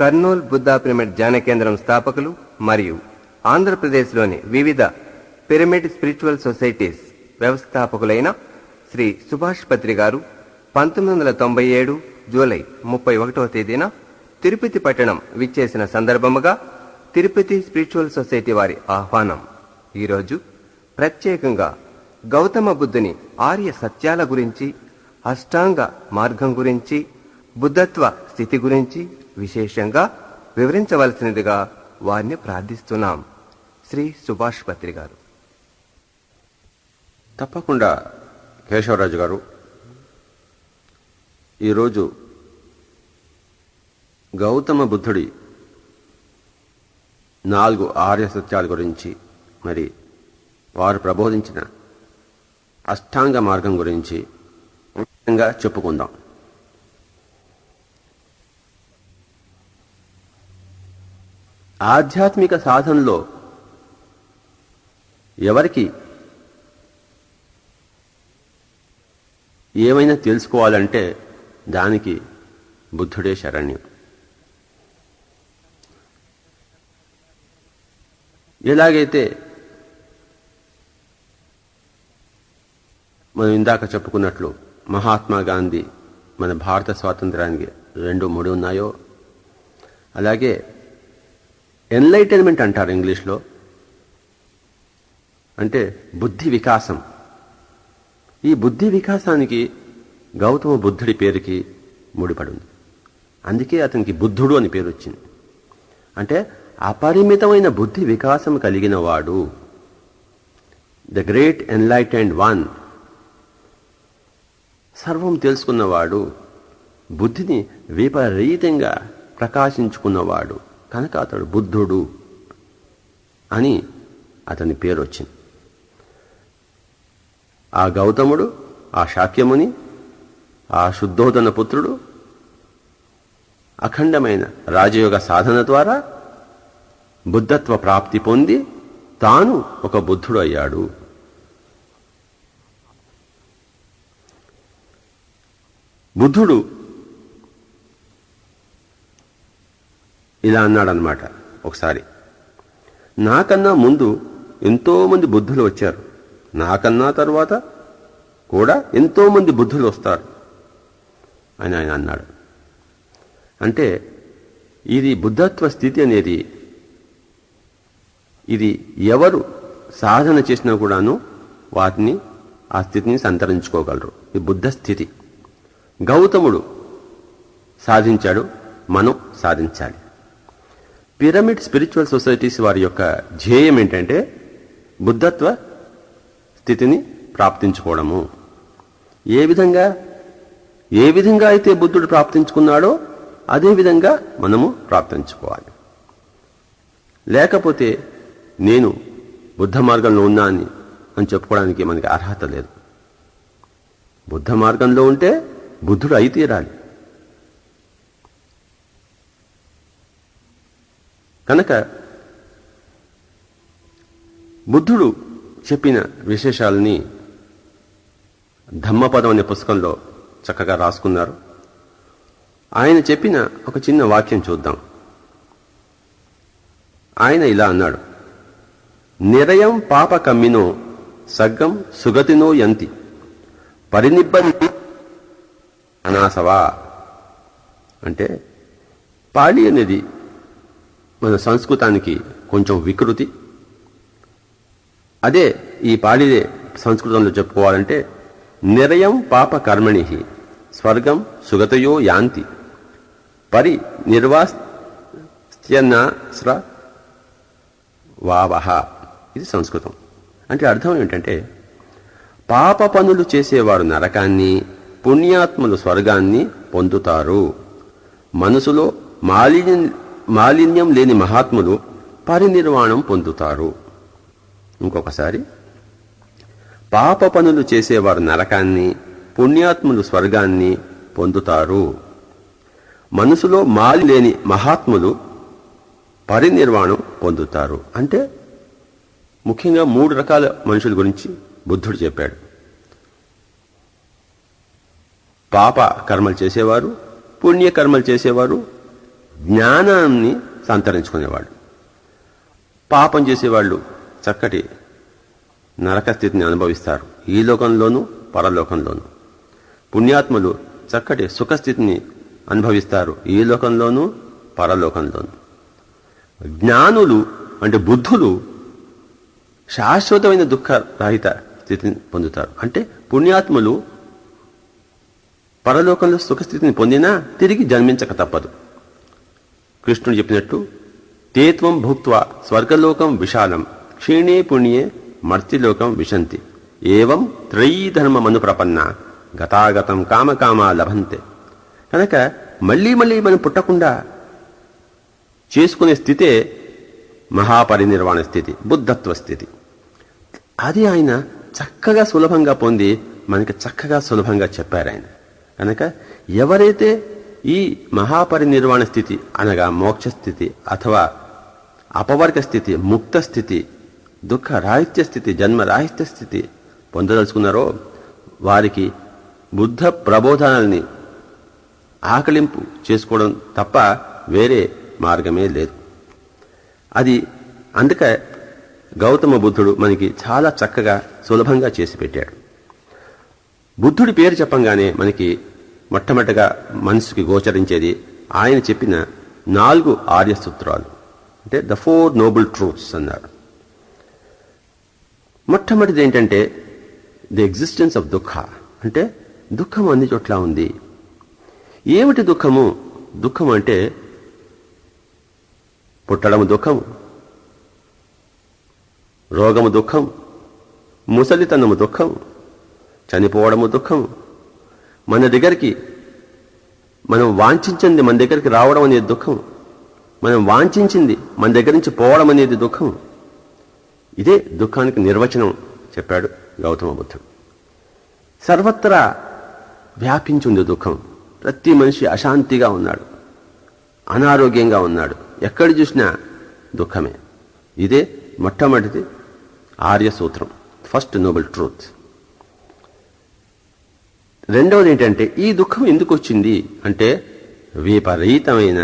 Kurnool Buddha pyramid ధ్యాన కేంద్రం స్థాపకులు మరియు ఆంధ్రప్రదేశ్లోని వివిధ పిరమిడ్ స్పిరిచువల్ సొసైటీస్ వ్యవస్థాపకులైన శ్రీ సుభాష్ పత్రి గారు 1997 జూలై 31వ తేదీన తిరుపతి పట్టణం విచ్చేసిన సందర్భముగా తిరుపతి స్పిరిచువల్ సొసైటీ వారి ఆహ్వానం. ఈరోజు ప్రత్యేకంగా గౌతమ బుద్ధుని ఆర్య సత్యాల గురించి, అష్టాంగ మార్గం గురించి, బుద్ధత్వ స్థితి గురించి విశేషంగా వివరించవలసినదిగా వారిని ప్రార్థిస్తున్నాం. శ్రీ సుభాష్ పత్రి గారు. తప్పకుండా కేశవరాజు గారు, ఈరోజు గౌతమ బుద్ధుడి 4 ఆర్య సత్యాల గురించి, మరి వారు ప్రబోధించిన అష్టాంగ మార్గం గురించి ముఖ్యంగా చెప్పుకుందాం. ఆధ్యాత్మిక సాధనలో ఎవరికి ఏమైనా తెలుసుకోవాలంటే దానికి బుద్ధుడే శరణ్యం. ఎలాగైతే మనం ఇందాక చెప్పుకున్నట్లు మహాత్మా గాంధీ మన భారత స్వాతంత్రానికి 2 ఉన్నాయో, అలాగే ఎన్లైటన్మెంట్ అంటారు ఇంగ్లీష్లో, అంటే బుద్ధి వికాసం. ఈ బుద్ధి వికాసానికి గౌతమ బుద్ధుడి పేరుకి ముడిపడింది. అందుకే అతనికి బుద్ధుడు అని పేరు వచ్చింది. అంటే అపరిమితమైన బుద్ధి వికాసం కలిగిన వాడు, ద గ్రేట్ ఎన్లైటెండ్ వన్, సర్వం తెలుసుకున్నవాడు, బుద్ధిని విపరీతంగా ప్రకాశించుకున్నవాడు కనుక అతడు బుద్ధుడు అని అతని పేరు వచ్చింది. ఆ గౌతముడు, ఆ శాక్యముని, ఆ శుద్ధోదన పుత్రుడు అఖండమైన రాజయోగ సాధన ద్వారా బుద్ధత్వ ప్రాప్తి పొంది తాను ఒక బుద్ధుడు అయ్యాడు. బుద్ధుడు ఇలా అన్నాడనమాట ఒకసారి, నాకన్నా ముందు ఎంతో మంది బుద్ధులు వచ్చారు, నాకన్నా తర్వాత కూడా ఎంతో మంది బుద్ధులు వస్తారు అని ఆయన అన్నాడు. అంటే ఇది బుద్ధత్వ స్థితి అనేది, ఇది ఎవరు సాధన చేసినా కూడాను వాటిని, ఆ స్థితిని సంతరించుకోగలరు. ఈ బుద్ధ స్థితి గౌతముడు సాధించాడు, మనం సాధించాలి. పిరమిడ్ స్పిరిచువల్ సొసైటీస్ వారి యొక్క ధ్యేయం ఏంటంటే బుద్ధత్వ స్థితిని ప్రాప్తించుకోవడము. ఏ విధంగా అయితే బుద్ధుడు ప్రాప్తించుకున్నాడో అదే విధంగా మనము ప్రాప్తించుకోవాలి. లేకపోతే నేను బుద్ధ మార్గంలో ఉన్నా అని చెప్పుకోవడానికి మనకి అర్హత లేదు. బుద్ధ మార్గంలో ఉంటే బుద్ధుడు అయి తీరాలి. కనుక బుద్ధుడు చెప్పిన విశేషాలని ధమ్మపదం అనే పుస్తకంలో చక్కగా రాసుకున్నారు. ఆయన చెప్పిన ఒక చిన్న వాక్యం చూద్దాం. ఆయన ఇలా అన్నాడు, నిరయం పాప కమ్మినో సగ్గం సుగతినో యంతి పరినిబ్బంది అనాసవా. అంటే పాళీ అనేది మన సంస్కృతానికి కొంచెం వికృతి. అదే ఈ పాళీదే సంస్కృతంలో చెప్పుకోవాలంటే నిరయం పాప కర్మణి స్వర్గం సుగతయో యాంతి పరి నిర్వాస్త్యనాస్ర వావహ. ఇది సంస్కృతం. అంటే అర్థం ఏంటంటే పాప పనులు చేసేవారు నరకాన్ని, పుణ్యాత్ములు స్వర్గాన్ని పొందుతారు. మనసులో మాలిన్యం లేని మహాత్ములు పరినిర్వాణం పొందుతారు. ఇంకొకసారి, పాప పనులు చేసేవారు నరకాన్ని, పుణ్యాత్ములు స్వర్గాన్ని పొందుతారు. మనసులో మాలి లేని మహాత్ములు పరినిర్వాణం పొందుతారు. అంటే ముఖ్యంగా 3 రకాల మనుషుల గురించి బుద్ధుడు చెప్పాడు. పాప కర్మలు చేసేవారు, పుణ్యకర్మలు చేసేవారు, జ్ఞానాన్ని సంతరించుకునేవాడు. పాపం చేసేవాళ్ళు చక్కటి నరక స్థితిని అనుభవిస్తారు, ఈ లోకంలోనూ పరలోకంలోనూ. పుణ్యాత్ములు చక్కటి సుఖస్థితిని అనుభవిస్తారు, ఈ లోకంలోనూ పరలోకంలోనూ. జ్ఞానులు అంటే బుద్ధులు శాశ్వతమైన దుఃఖరహిత స్థితిని పొందుతారు. అంటే పుణ్యాత్ములు పరలోకంలో సుఖస్థితిని పొందినా తిరిగి జన్మించక తప్పదు. కృష్ణుడు చెప్పినట్టు తేత్వం భుక్త్వా స్వర్గలోకం విశాలం క్షీణే పుణ్యే మర్త్యలోకం విశంతి ఏవం త్రయీ ధర్మమను ప్రపన్న గతాగతం కామకామా లభంతే. కనుక మళ్ళీ మళ్ళీ మనం పుట్టకుండా చేసుకునే స్థితే మహాపరినిర్వాణ స్థితి, బుద్ధత్వ స్థితి. అది ఆయన చక్కగా సులభంగా పొంది మనకి చక్కగా సులభంగా చెప్పారు ఆయన. కనుక ఎవరైతే ఈ మహాపరినిర్వాణ స్థితి అనగా మోక్ష స్థితి అథవా అపవర్గ స్థితి, ముక్త స్థితి, దుఃఖ రాహిత్య స్థితి, జన్మ రాహిత్య స్థితి పొందదలుచుకున్నారో వారికి బుద్ధ ప్రబోధనాల్ని ఆకలింపు చేసుకోవడం తప్ప వేరే మార్గమే లేదు. అది అందుకే గౌతమ బుద్ధుడు మనకి చాలా చక్కగా సులభంగా చేసి పెట్టాడు. బుద్ధుడి పేరు చెప్పంగానే మనకి మొట్టమొదటిగా మనసుకి గోచరించేది ఆయన చెప్పిన 4 ఆర్య సూత్రాలు, అంటే ద 4 నోబుల్ ట్రూత్స్ అన్నారు. మొట్టమొదటిది ఏంటంటే ది ఎగ్జిస్టెన్స్ ఆఫ్ దుఃఖ, అంటే దుఃఖం అన్ని చోట్ల ఉంది. ఏమిటి దుఃఖము? దుఃఖం అంటే పుట్టడము దుఃఖం, రోగము దుఃఖం, ముసలితనము దుఃఖం, చనిపోవడము దుఃఖం, మన దగ్గరికి మనం వాంఛించింది మన దగ్గరికి రావడం అనేది దుఃఖం, మనం వాంఛించింది మన దగ్గర నుంచి పోవడం అనేది దుఃఖం. ఇదే దుఃఖానికి నిర్వచనం చెప్పాడు గౌతమ బుద్ధుడు. సర్వత్రా వ్యాపించింది దుఃఖం. ప్రతి మనిషి అశాంతిగా ఉన్నాడు, అనారోగ్యంగా ఉన్నాడు, ఎక్కడ చూసినా దుఃఖమే. ఇదే మొట్టమొదటిది ఆర్య సూత్రం, ఫస్ట్ నోబెల్ ట్రూత్. రెండవది ఏంటంటే ఈ దుఃఖం ఎందుకు వచ్చింది అంటే విపరీతమైన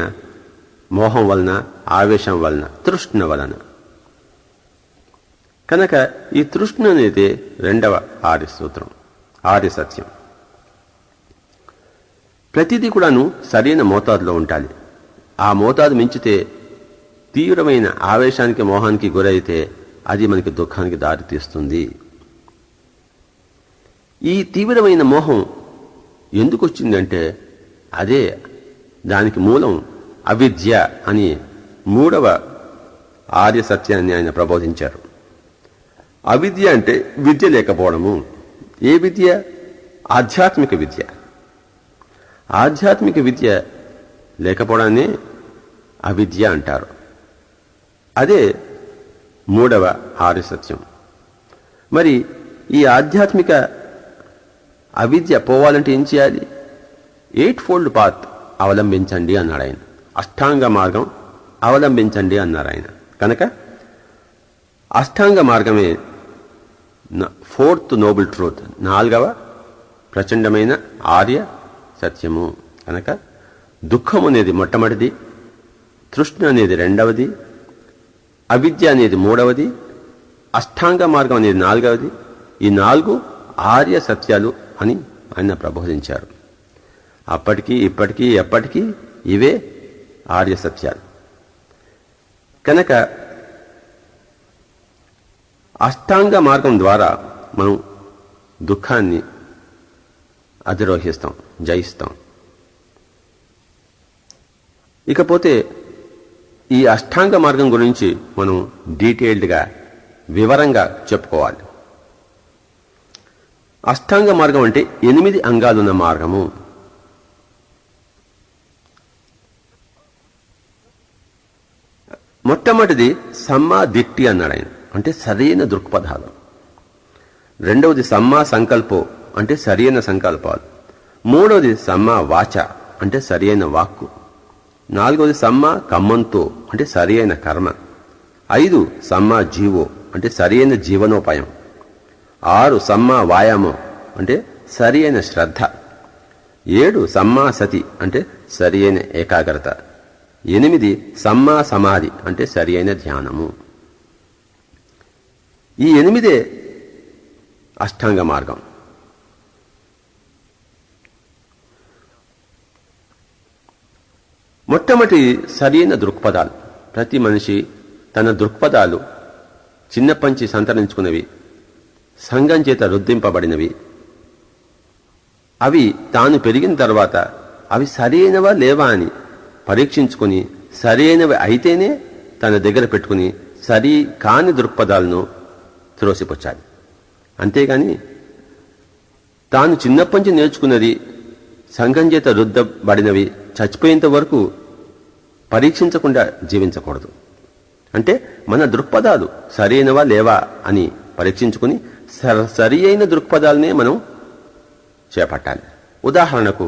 మోహం వలన, ఆవేశం వలన, తృష్ణ వలన. కనుక ఈ తృష్ణ అనేది రెండవ ఆర్య సూత్రం, ఆర్య సత్యం. ప్రతిదీ కూడాను సరైన మోతాదులో ఉండాలి. ఆ మోతాదు మించితే తీవ్రమైన ఆవేశానికి, మోహానికి గురైతే అది మనకి దుఃఖానికి దారితీస్తుంది. ఈ తీవ్రమైన మోహం ఎందుకు వచ్చిందంటే అదే దానికి మూలం అవిద్య అని 3వ ఆర్య సత్యాన్ని ఆయన ప్రబోధించారు. అవిద్య అంటే విద్య లేకపోవడము. ఏ విద్య? ఆధ్యాత్మిక విద్య. ఆధ్యాత్మిక విద్య లేకపోవడాన్ని అవిద్య అంటారు. అదే 3వ ఆర్య సత్యం. మరి ఈ ఆధ్యాత్మిక అవిద్య పోవాలంటే ఏం చేయాలి? 8 ఫోల్డ్ పాత్ అవలంబించండి అన్నాడు ఆయన. అష్టాంగ మార్గం అవలంబించండి అన్నారు ఆయన. కనుక అష్టాంగ మార్గమే 4th నోబుల్ ట్రూత్, 4వ ప్రచండమైన ఆర్య సత్యము. కనుక దుఃఖం అనేది మొట్టమొదటిది, తృష్ణ అనేది రెండవది, అవిద్య అనేది 3వది, అష్టాంగ మార్గం అనేది 4వది. ఈ 4 ఆర్య సత్యాలు అని ఆయన ప్రబోధించారు. అప్పటికీ ఇప్పటికీ ఎప్పటికీ ఇవే ఆర్య సత్యాలు. కనుక అష్టాంగ మార్గం ద్వారా మనం దుఃఖాన్ని అధిరోహిస్తాం, జయిస్తాం. ఇకపోతే ఈ అష్టాంగ మార్గం గురించి మనం డీటెయిల్డ్గా వివరంగా చెప్పుకోవాలి. అష్టాంగ మార్గం అంటే 8 అంగాలున్న మార్గము. మొట్టమొదటిది సమ్మా దిట్టి అన్నాడు ఆయన, అంటే సరైన దృక్పథాలు. రెండవది సమ్మా సంకల్పం, అంటే సరైన సంకల్పాలు. మూడవది సమ్మా వాచ, అంటే సరైన వాక్కు. 4వది సమ్మా కమ్మంతో, అంటే సరైన కర్మ. 5 సమ్మా జీవో, అంటే సరైన జీవనోపాయం. 6 సమ్మా వాయామం, అంటే సరి అయిన శ్రద్ధ. 7 సమ్మా సతి, అంటే సరి అయిన ఏకాగ్రత. 8 సమ్మా సమాధి అంటే సరి అయిన ధ్యానము. ఈ 8 అష్టాంగ మార్గం. మొట్టమొదటి సరైన దృక్పథాలు. ప్రతి మనిషి తన దృక్పథాలు చిన్నప్పంచి సంతరించుకున్నవి, సంఘం చేత రుద్దింపబడినవి. అవి తాను పెరిగిన తర్వాత అవి సరైనవా లేవా అని పరీక్షించుకుని సరైనవి అయితేనే తన దగ్గర పెట్టుకుని సరి కాని దృక్పథాలను త్రోసిపుచ్చాలి. అంతేగాని తాను చిన్నప్పటి నుంచి నేర్చుకున్నది, సంఘం చేత రుద్దబడినవి చచ్చిపోయేంత వరకు పరీక్షించకుండా జీవించకూడదు. అంటే మన దృక్పథాలు సరైనవా లేవా అని పరీక్షించుకుని సరి అయిన దృక్పథాలనే మనం చేపట్టాలి. ఉదాహరణకు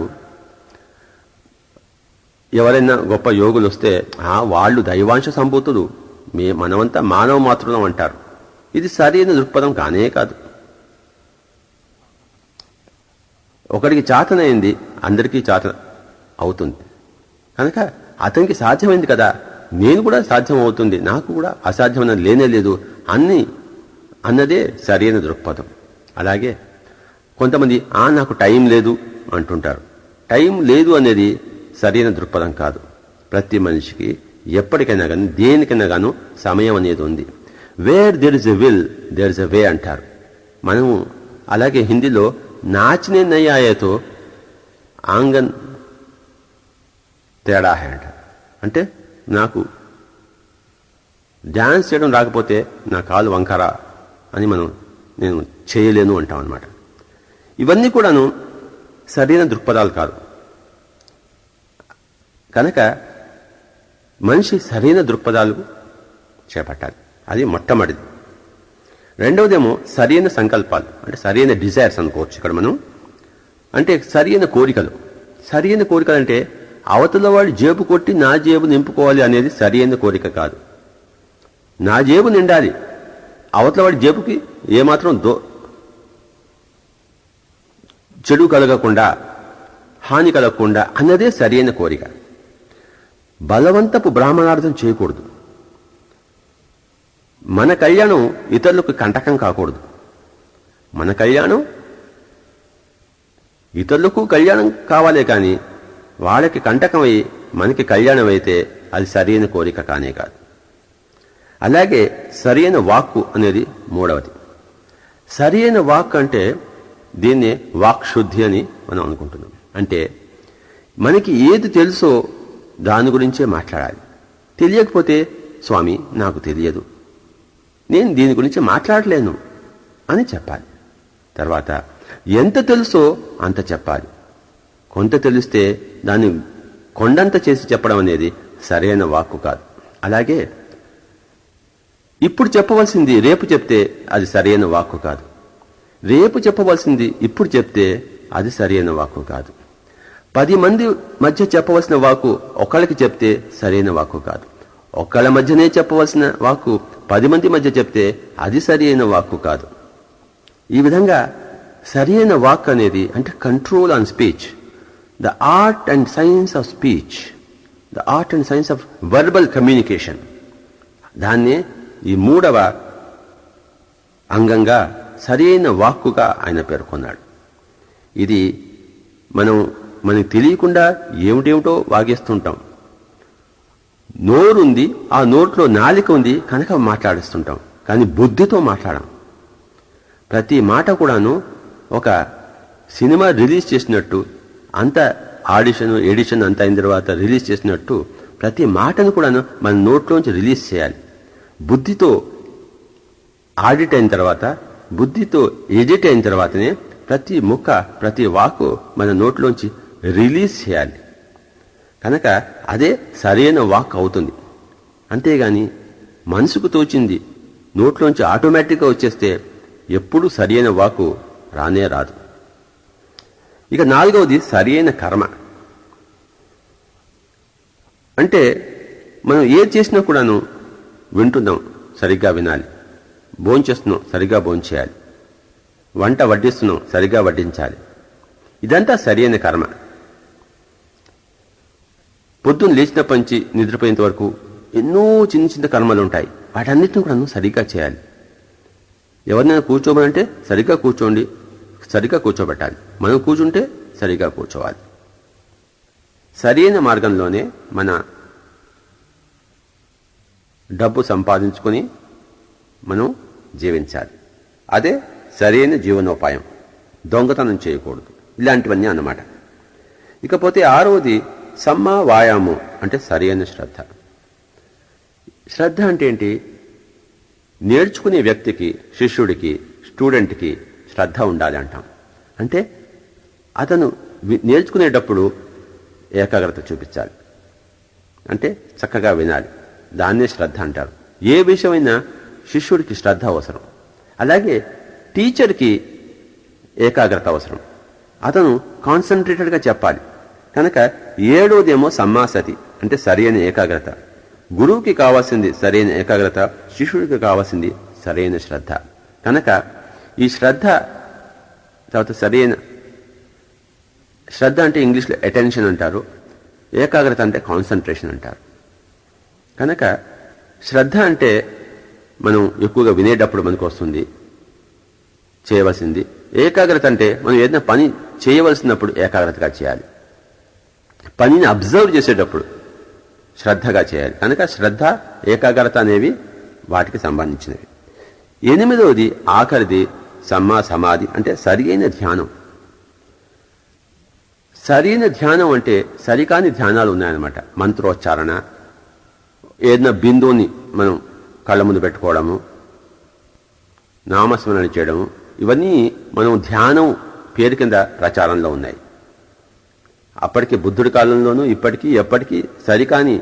ఎవరైనా గొప్ప యోగులు వస్తే వాళ్ళు దైవాంశ సంభూతులు, మనమంతా మానవ మాతృలం అంటారు. ఇది సరైన దృక్పథం కానే కాదు. ఒకడికి చాతనైంది అందరికీ చాత అవుతుంది కనుక అతనికి సాధ్యమైంది కదా, నేను కూడా సాధ్యం అవుతుంది, నాకు కూడా అసాధ్యమైన లేనే లేదు అన్నదే సరైన దృక్పథం. అలాగే కొంతమంది నాకు టైం లేదు అంటుంటారు. టైం లేదు అనేది సరైన దృక్పథం కాదు. ప్రతి మనిషికి ఎప్పటికైనా కానీ దేనికైనా గాను సమయం అనేది ఉంది. Where there is a will there is a way అంటారు. మనము అలాగే హిందీలో నాచనే నయ్యాయతో ఆంగన్ తేడా హై అంటారు. అంటే నాకు డ్యాన్స్ చేయడం రాకపోతే నా కాలు వంకరా అని నేను చేయలేను అంటాం అన్నమాట. ఇవన్నీ కూడాను సరైన దృక్పథాలు కాదు. కనుక మనిషి సరైన దృక్పథాలు చేపట్టాలి. అది మొట్టమొదటిది. రెండవదేమో సరైన సంకల్పాలు, అంటే సరైన డిజైర్స్ అనుకోవచ్చు ఇక్కడ మనం. అంటే సరైన కోరికలు. సరైన కోరికలు అంటే అవతల వాడి జేబు కొట్టి నా జేబు నింపుకోవాలి అనేది సరైన కోరిక కాదు. నా జేబు నిండాలి, అవతల వాడి జేబుకి ఏమాత్రం చెడు కలగకుండా, హాని కలగకుండా అన్నదే సరైన కోరిక. బలవంతపు బ్రాహ్మణార్థం చేయకూడదు. మన కళ్యాణం ఇతరులకు కంటకం కాకూడదు. మన కళ్యాణం ఇతరులకు కళ్యాణం కావాలే కానీ వాళ్ళకి కంటకమై మనకి కళ్యాణం అయితే అది సరైన కోరిక కానే కాదు. అలాగే సరైన వాక్కు అనేది మూడవది. సరైన వాక్ అంటే దీన్నే వాక్శుద్ధి అని మనం అనుకుంటున్నాం. అంటే మనకి ఏది తెలుసో దాని గురించే మాట్లాడాలి. తెలియకపోతే స్వామి నాకు తెలియదు, నేను దీని గురించి మాట్లాడలేను అని చెప్పాలి. తర్వాత ఎంత తెలుసో అంత చెప్పాలి. కొంత తెలిస్తే దాన్ని కొండంత చేసి చెప్పడం అనేది సరైన వాక్కు కాదు. అలాగే ఇప్పుడు చెప్పవలసింది రేపు చెప్తే అది సరైన వాక్కు కాదు. రేపు చెప్పవలసింది ఇప్పుడు చెప్తే అది సరైన వాక్కు కాదు. 10 మంది మధ్య చెప్పవలసిన వాక్కు ఒకళ్ళకి చెప్తే సరైన వాక్కు కాదు. ఒకళ్ళ మధ్యనే చెప్పవలసిన వాక్కు 10 మంది మధ్య చెప్తే అది సరైన వాక్కు కాదు. ఈ విధంగా సరైన వాక్ అనేది అంటే control on speech, the art and science of speech, the art and science of verbal communication, దాన్నే ఈ మూడవ అంగంగా సరైన వాక్కుగా ఆయన పేర్కొన్నాడు. ఇది మనకి తెలియకుండా ఏమిటేమిటో వాగేస్తుంటాం. నోరుంది, ఆ నోట్లో నాలిక ఉంది కనుక మాట్లాడిస్తుంటాం, కానీ బుద్ధితో మాట్లాడం. ప్రతి మాట కూడాను ఒక సినిమా రిలీజ్ చేసినట్టు, అంత ఆడిషన్ ఎడిషన్ అంత అయిన తర్వాత రిలీజ్ చేసినట్టు ప్రతి మాటను కూడాను మన నోట్లోంచి రిలీజ్ చేయాలి. బుద్ధితో ఆడిట్ అయిన తర్వాత, బుద్ధితో ఎడిట్ అయిన తర్వాతనే ప్రతి ముక్క ప్రతి వాకు మన నోట్లోంచి రిలీజ్ చేయాలి. కనుక అదే సరైన వాక్ అవుతుంది. అంతేగాని మనసుకు తోచింది నోట్లోంచి ఆటోమేటిక్గా వచ్చేస్తే ఎప్పుడూ సరైన వాకు రానే రాదు. ఇక 4వది సరైన కర్మ. అంటే మనం ఏది చేసినా కూడాను వింటున్నాం, సరిగ్గా వినాలి. భోంచేస్తున్నాం, సరిగ్గా భోంచేయాలి. వంట వడ్డిస్తున్నాం, సరిగ్గా వడ్డించాలి. ఇదంతా సరైన కర్మ. పొద్దున్న లేచినప్పటి నుంచి నిద్రపోయేంత వరకు ఎన్నో చిన్న చిన్న కర్మలు ఉంటాయి. వాటన్నిటిని కూడా సరిగ్గా చేయాలి. ఎవరినైనా కూర్చోమనంటే సరిగ్గా కూర్చోండి, సరిగ్గా కూర్చోబెట్టాలి. మనం కూర్చుంటే సరిగ్గా కూర్చోవాలి. సరైన మార్గంలోనే మన డబ్బు సంపాదించుకొని మనం జీవించాలి. అదే సరైన జీవనోపాయం. దొంగతనం చేయకూడదు. ఇలాంటివన్నీ అన్నమాట. ఇకపోతే 6వది సమ్మా వాయామం అంటే సరైన శ్రద్ధ. శ్రద్ధ అంటే ఏంటి? నేర్చుకునే వ్యక్తికి, శిష్యుడికి, స్టూడెంట్కి శ్రద్ధ ఉండాలి అంటాం. అంటే అతను నేర్చుకునేటప్పుడు ఏకాగ్రత చూపించాలి. అంటే చక్కగా వినాలి. దాన్నే శ్రద్ధ అంటారు. ఏ విషయమైనా శిష్యుడికి శ్రద్ధ అవసరం. అలాగే టీచర్కి ఏకాగ్రత అవసరం. అతను కాన్సన్ట్రేటెడ్గా చెప్పాలి. కనుక 7వదేమో సమ్మాసతి అంటే సరైన ఏకాగ్రత. గురువుకి కావాల్సింది సరైన ఏకాగ్రత, శిష్యుడికి కావాల్సింది సరైన శ్రద్ధ. కనుక ఈ శ్రద్ధ తర్వాత సరైన శ్రద్ధ అంటే ఇంగ్లీష్లో అటెన్షన్ అంటారు, ఏకాగ్రత అంటే కాన్సన్ట్రేషన్ అంటారు. కనుక శ్రద్ధ అంటే మనం ఎక్కువగా వినేటప్పుడు మనకు వస్తుంది చేయవలసింది. ఏకాగ్రత అంటే మనం ఏదైనా పని చేయవలసినప్పుడు ఏకాగ్రతగా చేయాలి. పనిని అబ్జర్వ్ చేసేటప్పుడు శ్రద్ధగా చేయాలి. కనుక శ్రద్ధ, ఏకాగ్రత అనేవి వాటికి సంబంధించినవి. 8వది ఆఖరిది సమ్మా సమాధి అంటే సరియైన ధ్యానం. సరైన ధ్యానం అంటే సరికాని ధ్యానాలు ఉన్నాయన్నమాట. మంత్రోచ్చారణ, ఏదైనా బిందువుని మనం కళ్ళ ముందు పెట్టుకోవడము, నామస్మరణ చేయడము, ఇవన్నీ మనం ధ్యానం పేరు కింద ప్రచారంలో ఉన్నాయి. అప్పటికి బుద్ధుడి కాలంలోనూ ఇప్పటికీ ఎప్పటికీ సరికాని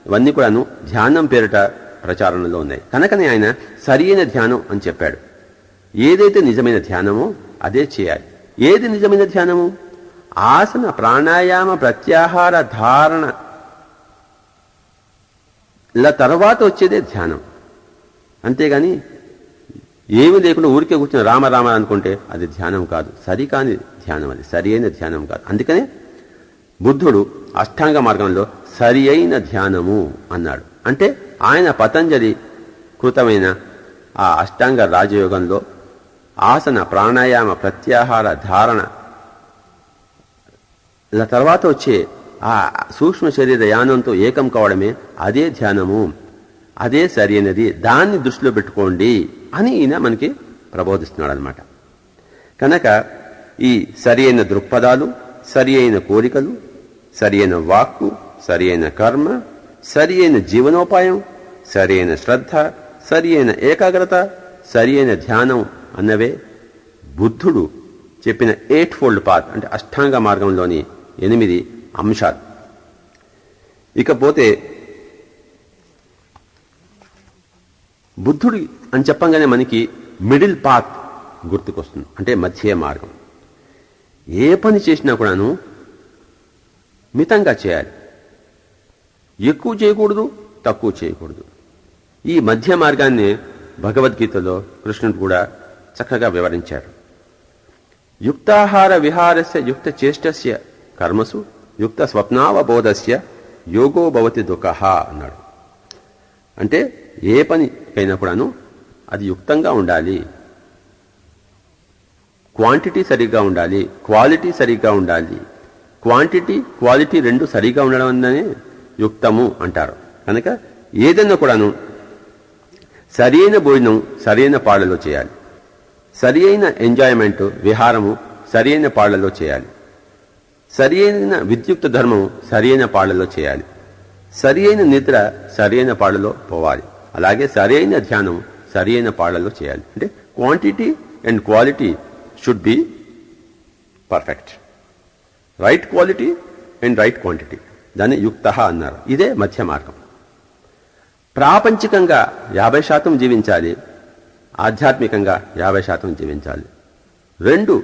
ఇవన్నీ కూడాను ధ్యానం పేరిట ప్రచారంలో ఉన్నాయి. కనుకనే ఆయన సరియైన ధ్యానం అని చెప్పాడు. ఏదైతే నిజమైన ధ్యానమో అదే చేయాలి. ఏది నిజమైన ధ్యానము? ఆసన ప్రాణాయామ ప్రత్యాహార ధారణ ఇలా తర్వాత వచ్చేదే ధ్యానం. అంతేగాని ఏమి లేకుండా ఊరికే కూర్చొని రామ రామ అనుకుంటే అది ధ్యానం కాదు. సరికాని ధ్యానం, అది సరి అయిన ధ్యానం కాదు. అందుకనే బుద్ధుడు అష్టాంగ మార్గంలో సరి అయిన ధ్యానము అన్నాడు. అంటే ఆయన పతంజలి కృతమైన ఆ అష్టాంగ రాజయోగంలో ఆసన ప్రాణాయామ ప్రత్యాహార ధారణ ఇలా తర్వాత వచ్చే ఆ సూక్ష్మ శరీర యానంతో ఏకం కావడమే అదే ధ్యానము, అదే సరైనది, దాన్ని దృష్టిలో పెట్టుకోండి అని ఈయన మనకి ప్రబోధిస్తున్నాడు అనమాట. కనుక ఈ సరి అయిన దృక్పథాలు, సరి అయిన కోరికలు, సరి అయిన వాక్కు, సరి అయిన కర్మ, సరి అయిన జీవనోపాయం, సరి అయిన శ్రద్ధ, సరి అయిన ఏకాగ్రత, సరి అయిన ధ్యానం అన్నవే బుద్ధుడు చెప్పిన 8 ఫోల్డ్ పాత్ అంటే అష్టాంగ మార్గంలోని 8 అంశాలు. ఇకపోతే బుద్ధుడి అని చెప్పంగానే మనకి మిడిల్ పాత్ గుర్తుకొస్తుంది. అంటే మధ్య మార్గం. ఏ పని చేసినా కూడాను మితంగా చేయాలి. ఎక్కువ చేయకూడదు, తక్కువ చేయకూడదు. ఈ మధ్య మార్గాన్ని భగవద్గీతలో కృష్ణుడు కూడా చక్కగా వివరించారు. యుక్తాహార విహారస్య యుక్త చేష్టస్య కర్మసు యుక్త స్వప్నావబోధస్య యోగో భవతి దుఃఖః అన్నాడు. అంటే ఏ పనికైనా కూడాను అది యుక్తంగా ఉండాలి, క్వాంటిటీ సరిగ్గా ఉండాలి, క్వాలిటీ సరిగ్గా ఉండాలి. క్వాంటిటీ క్వాలిటీ రెండు సరిగ్గా ఉండడం అనే యుక్తము అంటారు. కనుక ఏదైనా కూడాను సరైన భోజనం సరైన పాళ్లలో చేయాలి, సరి అయిన ఎంజాయ్మెంట్ విహారము సరి అయిన పాళ్లలో చేయాలి, సరి అయిన విద్యుక్త ధర్మం సరి అయిన పాళ్లలో చేయాలి, సరి అయిన నిద్ర సరి అయిన పాళ్లలో పోవాలి. అలాగే సరి అయిన ధ్యానం సరి అయిన పాళ్లలో చేయాలి. అంటే quantity and quality should be perfect. Right quality and right quantity, దాన్ని యుక్త అన్నారు. ఇదే మధ్య మార్గం. ప్రాపంచికంగా 50% జీవించాలి, ఆధ్యాత్మికంగా 50% జీవించాలి. రెండు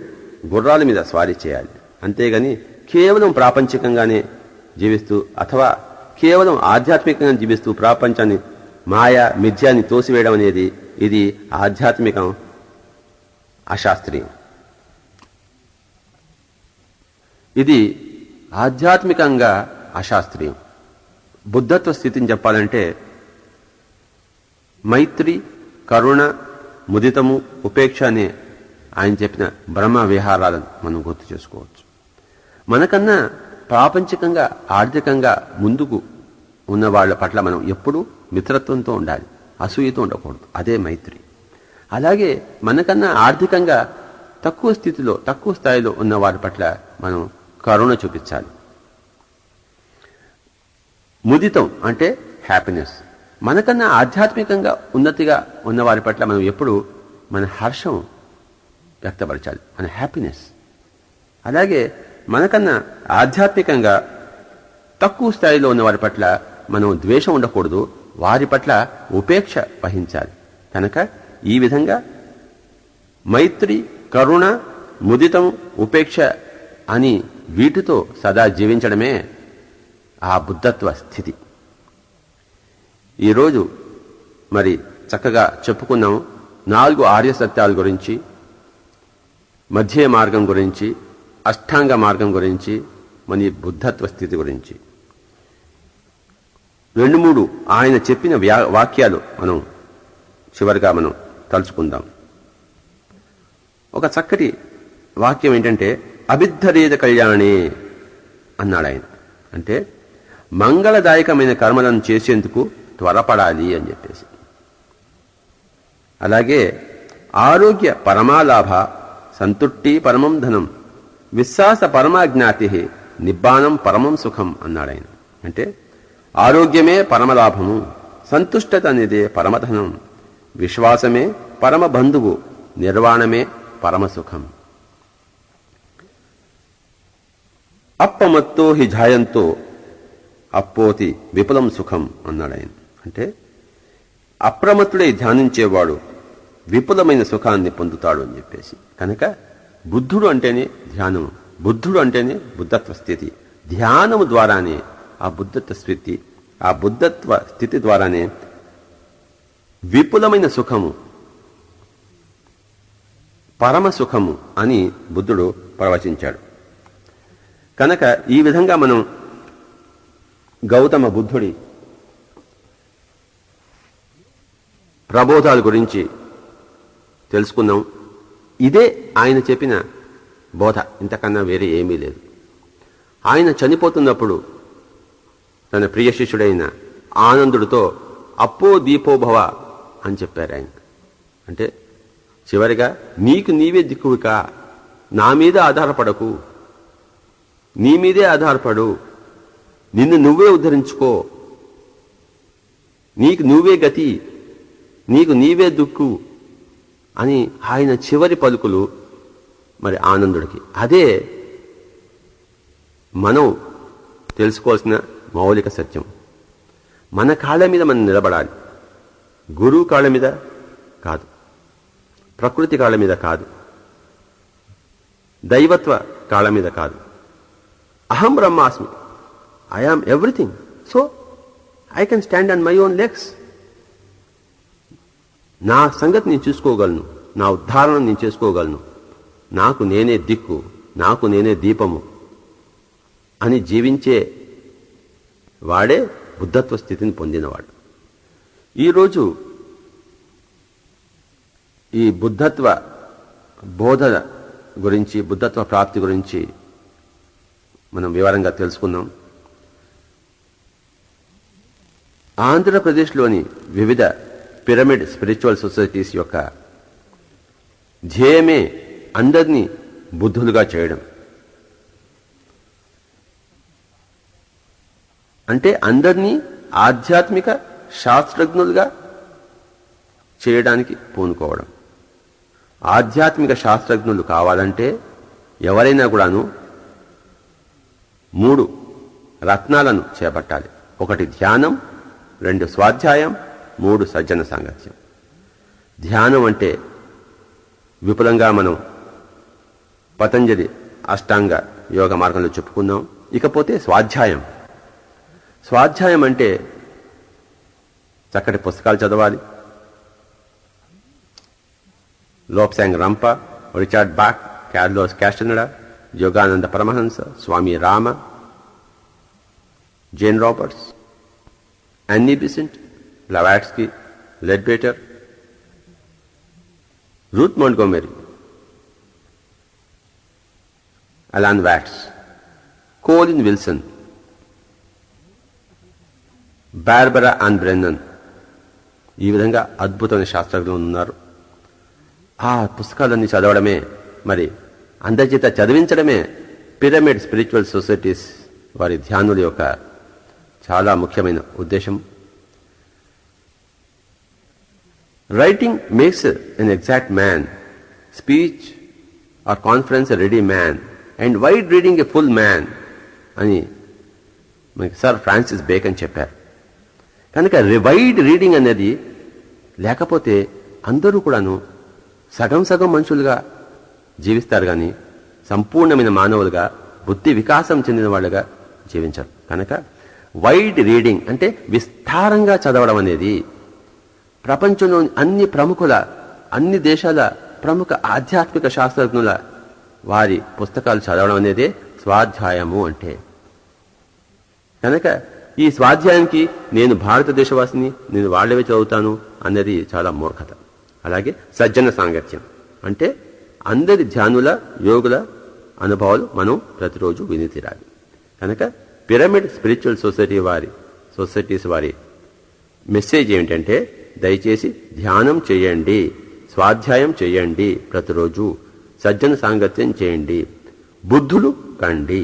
గుర్రాల మీద స్వారీ చేయాలి. అంతేగాని కేవలం ప్రాపంచికంగానే జీవిస్తూ అథవా కేవలం ఆధ్యాత్మికంగా జీవిస్తూ ప్రాపంచాన్ని మాయా మిథ్యాన్ని తోసివేయడం అనేది ఇది ఆధ్యాత్మికం అశాస్త్రీయం. ఇది ఆధ్యాత్మికంగా అశాస్త్రీయం. బుద్ధత్వ స్థితిని చెప్పాలంటే మైత్రి, కరుణ, ముదితము, ఉపేక్ష అనే ఆయన చెప్పిన బ్రహ్మ విహారాలను మనం గుర్తు చేసుకోవచ్చు. మనకన్నా ప్రాపంచికంగా, ఆర్థికంగా ముందుకు ఉన్న వాళ్ళ పట్ల మనం ఎప్పుడూ మిత్రత్వంతో ఉండాలి, అసూయతో ఉండకూడదు. అదే మైత్రి. అలాగే మనకన్నా ఆర్థికంగా తక్కువ స్థితిలో, తక్కువ స్థాయిలో ఉన్న వారి పట్ల మనం కరుణ చూపించాలి. ముదితం అంటే హ్యాపీనెస్. మనకన్నా ఆధ్యాత్మికంగా ఉన్నతిగా ఉన్న వారి పట్ల మనం ఎప్పుడు మన హర్షం వ్యక్తపరచాలి, మన హ్యాపీనెస్. అలాగే మనకన్నా ఆధ్యాత్మికంగా తక్కువ స్థాయిలో ఉన్న వారి పట్ల మనం ద్వేషం ఉండకూడదు, వారి పట్ల ఉపేక్ష వహించాలి. కనుక ఈ విధంగా మైత్రి, కరుణ, ముదితం, ఉపేక్ష అని వీటితో సదా జీవించడమే ఆ బుద్ధత్వ స్థితి. ఈరోజు మరి చక్కగా చెప్పుకున్నాం 4 ఆర్య సత్యాల గురించి, మధ్య మార్గం గురించి, అష్టాంగ మార్గం గురించి, మన బుద్ధత్వ స్థితి గురించి. 2-3 ఆయన చెప్పిన వాక్యాలు మనం చివరిగా మనం తలుచుకుందాం. ఒక చక్కటి వాక్యం ఏంటంటే అభిద్ధరేద కళ్యాణే అన్నాడు ఆయన. అంటే మంగళదాయకమైన కర్మలను చేసేందుకు త్వరపడాలి అని చెప్పేసి. అలాగే ఆరోగ్య పరమాలాభ, సంతుష్టి పరమం ధనం, విశ్వాస పరమాజ్ఞాతి, నిబ్బానం పరమం సుఖం అన్నాడు ఆయన. అంటే ఆరోగ్యమే పరమలాభము, సంతుష్టత అనేదే పరమధనం, విశ్వాసమే పరమ బంధువు, నిర్వాణమే పరమసుఖం. అప్పమత్తో హి జాయంతో అప్పోతి విపులం సుఖం అన్నాడు ఆయన. అంటే అప్రమత్తుడై ధ్యానించేవాడు విపులమైన సుఖాన్ని పొందుతాడు అని చెప్పేసి. కనుక బుద్ధుడు అంటేనే ధ్యానము, బుద్ధుడు అంటేనే బుద్ధత్వ స్థితి. ధ్యానము ద్వారానే ఆ బుద్ధత్వ స్థితి, ఆ బుద్ధత్వ స్థితి ద్వారానే విపులమైన సుఖము, పరమ సుఖము అని బుద్ధుడు ప్రవచించాడు. కనుక ఈ విధంగా మనం గౌతమ బుద్ధుడి ప్రబోధాల గురించి తెలుసుకున్నాం. ఇదే ఆయన చెప్పిన బోధ, ఇంతకన్నా వేరే ఏమీ లేదు. ఆయన చనిపోతున్నప్పుడు తన ప్రియ శిష్యుడైన ఆనందుడితో అప్పో దీపోభవ అని చెప్పారు ఆయన. అంటే చివరిగా నీకు నీవే దిక్కువిక, నా మీద ఆధారపడకు, నీ మీదే ఆధారపడు, నిన్ను నువ్వే ఉద్ధరించుకో, నీకు నువ్వే గతి, నీకు నీవే దుక్కు అని ఆయన చివరి పలుకులు మరి ఆనందుడికి. అదే మనం తెలుసుకోవాల్సిన మౌలిక సత్యం. మన కాళ్ళ మీద మనం నిలబడాలి, గురువు కాళ్ళ మీద కాదు, ప్రకృతి కాళ్ళ మీద కాదు, దైవత్వ కాళ్ళ మీద కాదు. అహం బ్రహ్మాస్మి, I am everything, so I can stand on my own legs. నా సంగతి నేను చూసుకోగలను, నా ఉద్ధారణ నేను చేసుకోగలను, నాకు నేనే దిక్కు, నాకు నేనే దీపము అని జీవించే వాడే బుద్ధత్వ స్థితిని పొందినవాడు. ఈరోజు ఈ బుద్ధత్వ బోధన గురించి, బుద్ధత్వ ప్రాప్తి గురించి మనం వివరంగా తెలుసుకున్నాం. ఆంధ్రప్రదేశ్లోని వివిధ పిరమిడ్ స్పిరిచువల్ సొసైటీస్ యొక్క ధ్యేయమే అందరినీ బుద్ధులుగా చేయడం. అంటే అందరినీ ఆధ్యాత్మిక శాస్త్రజ్ఞులుగా చేయడానికి పూనుకోవడం. ఆధ్యాత్మిక శాస్త్రజ్ఞులు కావాలంటే ఎవరైనా కూడాను 3 రత్నాలను చేపట్టాలి. 1 ధ్యానం, 2 స్వాధ్యాయం, 3 సజ్జన సాంగత్యం. ధ్యానం అంటే విపులంగా మనం పతంజలి అష్టాంగ యోగ మార్గంలో చెప్పుకున్నాం. ఇకపోతే స్వాధ్యాయం. స్వాధ్యాయం అంటే చక్కటి పుస్తకాలు చదవాలి. Lobsang Rampa, Richard Bach, Carlos Castaneda, Yogananda Paramahansa, Swami Rama, Jane Roberts, Annie Besant, Blavatsky, Leadbeater, Ruth Montgomery, Alan Watts, Colin Wilson, Barbara Ann Brennan, ఈ విధంగా అద్భుతమైన శాస్త్రజ్ఞులు ఉన్నారు. ఆ పుస్తకాలన్నీ చదవడమే, మరి అందరి చేత చదివించడమే పిరమిడ్ స్పిరిచువల్ సొసైటీస్ వారి ధ్యానుల యొక్క చాలా ముఖ్యమైన ఉద్దేశం. Writing makes an exact man, speech or conference a ready man, and wide reading a full man అని మనకి సర్ ఫ్రాన్సిస్ బేకన్ చెప్పారు. కనుక వైడ్ రీడింగ్ అనేది లేకపోతే అందరూ కూడాను సగం సగం మనుషులుగా జీవిస్తారు, కానీ సంపూర్ణమైన మానవులుగా, బుద్ధి వికాసం చెందిన వాళ్ళుగా జీవించరు. కనుక వైడ్ రీడింగ్ అంటే విస్తారంగా చదవడం అనేది ప్రపంచంలోని అన్ని దేశాల ప్రముఖ ఆధ్యాత్మిక శాస్త్రజ్ఞుల వారి పుస్తకాలు చదవడం అనేదే స్వాధ్యాయము అంటే. కనుక ఈ స్వాధ్యాయానికి నేను భారతదేశవాసిని, నేను వాళ్ళవే చదువుతాను అన్నది చాలా మూర్ఖత. అలాగే సజ్జన సాంగత్యం అంటే అందరి ధ్యానుల, యోగుల అనుభవాలు మనం ప్రతిరోజు విని తీరాలి. కనుక పిరమిడ్ స్పిరిచువల్ సొసైటీస్ వారి మెసేజ్ ఏమిటంటే, దయచేసి ధ్యానం చేయండి, స్వాధ్యాయం చేయండి, ప్రతిరోజు సజ్జన సాంగత్యం చేయండి, బుద్ధులు కండి.